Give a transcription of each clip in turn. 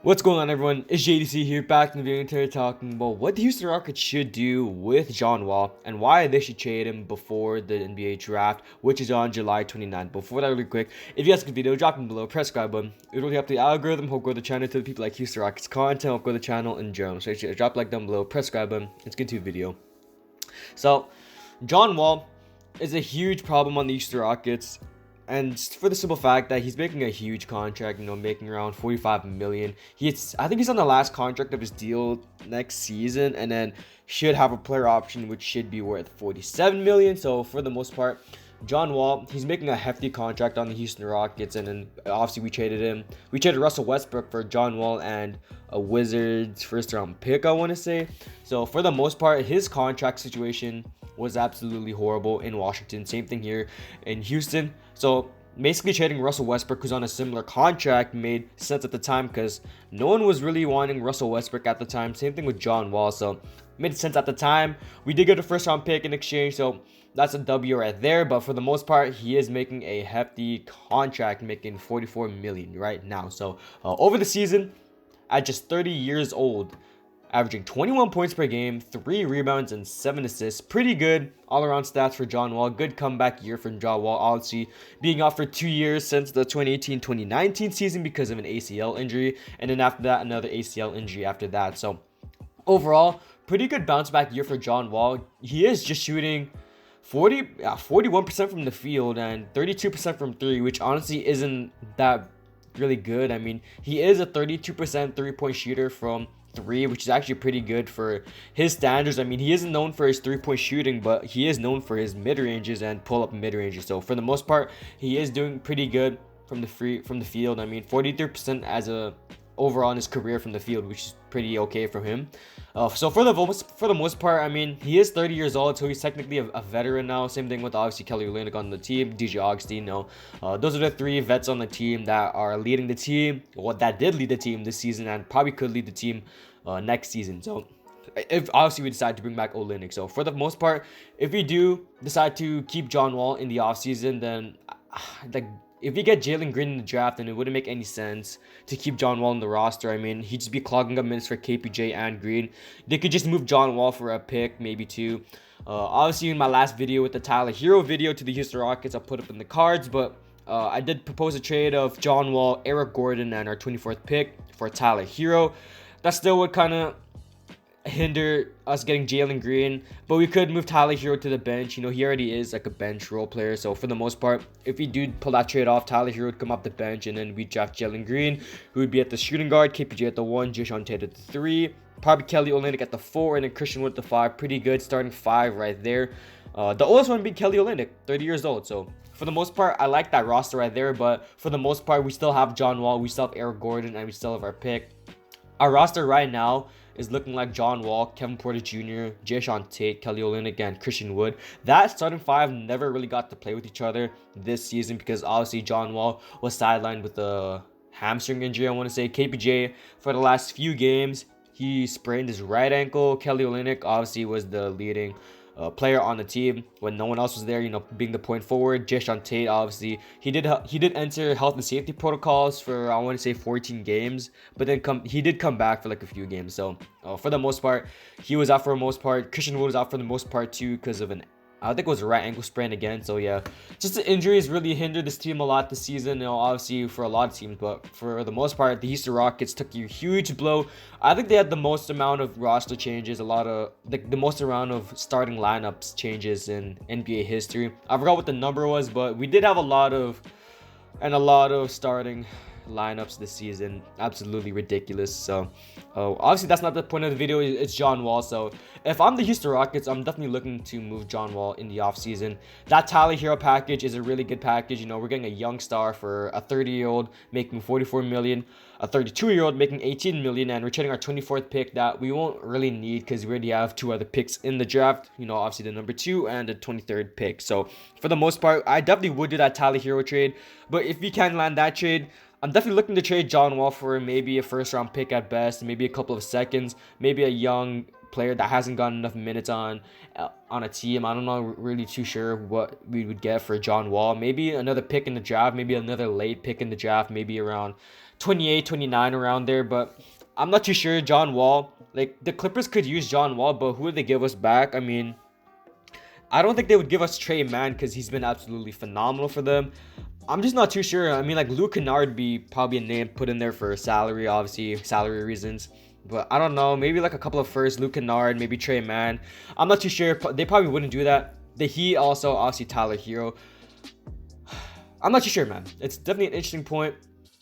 What's going on, everyone? It's Jae'sean here, back in the video today talking about what the Houston Rockets should do with John Wall and why they should trade him before the NBA draft, which is on July 29th. Before that, really quick, if you guys like the video, drop it below, press subscribe button. It really help the algorithm, help grow the channel to the people like Houston Rockets content, help grow the channel in general. So drop a like down below, press subscribe button. Let's get to the video. So, John Wall is a huge problem on the Houston Rockets. And for the simple fact that he's making a huge contract, making around 45 million. I think he's on the last contract of his deal next season, and then should have a player option which should be worth 47 million. So for the most part, John Wall, he's making a hefty contract on the Houston Rockets, and then obviously we traded him. We traded Russell Westbrook for John Wall and a Wizards first round pick, I want to say. So for the most part, his contract situation was absolutely horrible in Washington. Same thing here in Houston. So basically trading Russell Westbrook, who's on a similar contract, made sense at the time because no one was really wanting Russell Westbrook at the time. Same thing with John Wall. So made sense at the time. We did get a first round pick in exchange, so that's a W right there. But for the most part, he is making a hefty contract, making 44 million right now. So over the season, at just 30 years old, averaging 21 points per game, 3 rebounds, and 7 assists. Pretty good all-around stats for John Wall. Good comeback year for John Wall. Obviously, being out for 2 years since the 2018-2019 season because of an ACL injury. And then after that, another ACL injury after that. So, overall, pretty good bounce-back year for John Wall. He is just shooting 41% from the field and 32% from 3, which honestly isn't that really good. I mean, he is a 32% three-point shooter from 3, which is actually pretty good for his standards. I mean, he isn't known for his three-point shooting, but he is known for his mid-ranges and pull-up mid-ranges. So for the most part, he is doing pretty good from the field. I mean, 43% as a overall in his career from the field, which is pretty okay for him. So for the most part, I mean, he is 30 years old, so he's technically a veteran now. Same thing with obviously Kelly Olynyk on the team, DJ Augustine. Those are the 3 vets on the team that are leading the team. That did lead the team this season and probably could lead the team next season. So if obviously we decide to bring back Olynyk. So for the most part, if we do decide to keep John Wall in the offseason, then if we get Jalen Green in the draft, then it wouldn't make any sense to keep John Wall in the roster. I mean, he'd just be clogging up minutes for KPJ and Green. They could just move John Wall for a pick, maybe 2. Obviously, in my last video with the Tyler Hero video to the Houston Rockets, I'll put up in the cards, but I did propose a trade of John Wall, Eric Gordon, and our 24th pick for Tyler Hero. That still would kind of hinder us getting Jalen Green, but we could move Tyler Hero to the bench. He already is like a bench role player, so for the most part, if we do pull that trade off, Tyler Hero would come off the bench, and then we draft Jalen Green, who would be at the shooting guard, KPJ at the 1, Jae'sean at the 3, probably Kelly Olynyk at the 4, and then Christian Wood at the 5. Pretty good starting 5 right there. The oldest one being Kelly Olynyk, 30 years old. So for the most part, I like that roster right there, but for the most part, we still have John Wall, we still have Eric Gordon, and we still have our pick. Our roster right now is looking like John Wall, Kevin Porter Jr., Jae'Sean Tate, Kelly Olynyk, and Christian Wood. That starting 5 never really got to play with each other this season because obviously John Wall was sidelined with a hamstring injury, I want to say. KPJ, for the last few games, he sprained his right ankle. Kelly Olynyk obviously was the leading player on the team when no one else was there, being the point forward. Jae'Sean Tate, obviously, he did enter health and safety protocols for, I want to say, 14 games, but then he did come back for like a few games. So for the most part, he was out for the most part. Christian Wood was out for the most part too because of I think it was a right ankle sprain again. So yeah, just the injuries really hindered this team a lot this season. Obviously for a lot of teams, but for the most part, the Houston Rockets took a huge blow. I think they had the most amount of roster changes, the most amount of starting lineups changes in NBA history. I forgot what the number was, but we did have a lot of starting lineups this season. Absolutely ridiculous. So obviously that's not the point of the video. It's John Wall. So if I'm the Houston Rockets, I'm definitely looking to move John Wall in the offseason. That Tyler Hero package is a really good package. We're getting a young star for a 30-year-old making 44 million, a 32-year-old making 18 million, and we're trading our 24th pick that we won't really need because we already have 2 other picks in the draft. Obviously the number 2 and the 23rd pick. So for the most part, I definitely would do that Tyler Hero trade. But if we can land that trade, I'm definitely looking to trade John Wall for maybe a first round pick at best, maybe a couple of seconds, maybe a young player that hasn't gotten enough minutes on a team. I don't know, really too sure what we would get for John Wall. Maybe another pick in the draft, maybe another late pick in the draft, maybe around 28, 29 around there. But I'm not too sure. John Wall, like the Clippers could use John Wall, but who would they give us back? I mean, I don't think they would give us Trey Mann because he's been absolutely phenomenal for them. I'm just not too sure. I mean, like Luke Kennard would be probably a name put in there for salary, obviously, salary reasons. But I don't know. Maybe like a couple of firsts, Luke Kennard, maybe Trey Mann. I'm not too sure. They probably wouldn't do that. The Heat also, obviously, Tyler Hero. I'm not too sure, man. It's definitely an interesting point.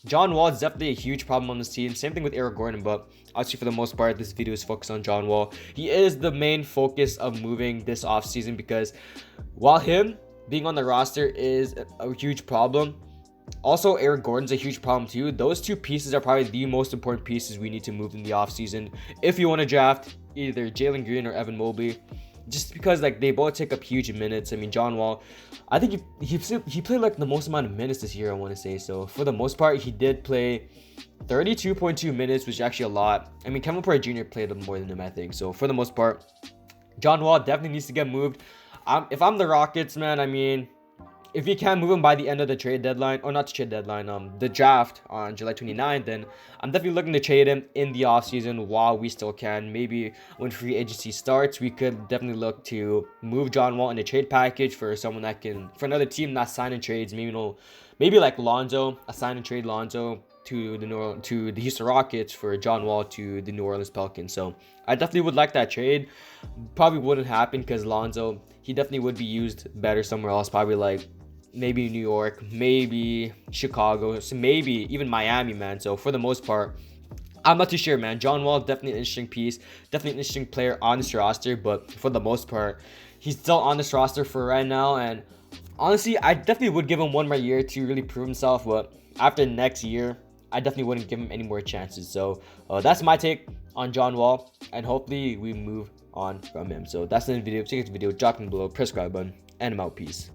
John Wall is definitely a huge problem on this team. Same thing with Eric Gordon, but obviously for the most part, this video is focused on John Wall. He is the main focus of moving this offseason because while him being on the roster is a huge problem, also Eric Gordon's a huge problem too. Those two pieces are probably the most important pieces we need to move in the offseason if you want to draft either Jalen Green or Evan Mobley. Just because like they both take up huge minutes. I mean, John Wall, I think he played like the most amount of minutes this year, I want to say. So for the most part, he did play 32.2 minutes, which is actually a lot. I mean, Kevin Porter Jr. played more than him, I think. So for the most part, John Wall definitely needs to get moved. If I'm the Rockets, man, I mean, if you can't move him by the end of the trade deadline, or not the trade deadline, the draft on July 29th, then I'm definitely looking to trade him in the offseason while we still can. Maybe when free agency starts, we could definitely look to move John Wall in a trade package for someone that can, for another team not signing trades, maybe like Lonzo, a sign and trade Lonzo to the Houston Rockets for John Wall to the New Orleans Pelicans. So I definitely would like that trade. Probably wouldn't happen because Lonzo, he definitely would be used better somewhere else, probably like maybe New York, maybe Chicago, so maybe even Miami, man. So for the most part, I'm not too sure, man. John Wall, definitely an interesting piece, definitely an interesting player on this roster, but for the most part, he's still on this roster for right now. And honestly, I definitely would give him one more year to really prove himself, but after next year, I definitely wouldn't give him any more chances. So that's my take on John Wall, and hopefully we move on from him. So that's the video. Check out the video, drop it below, press subscribe button, and I'm out. Peace.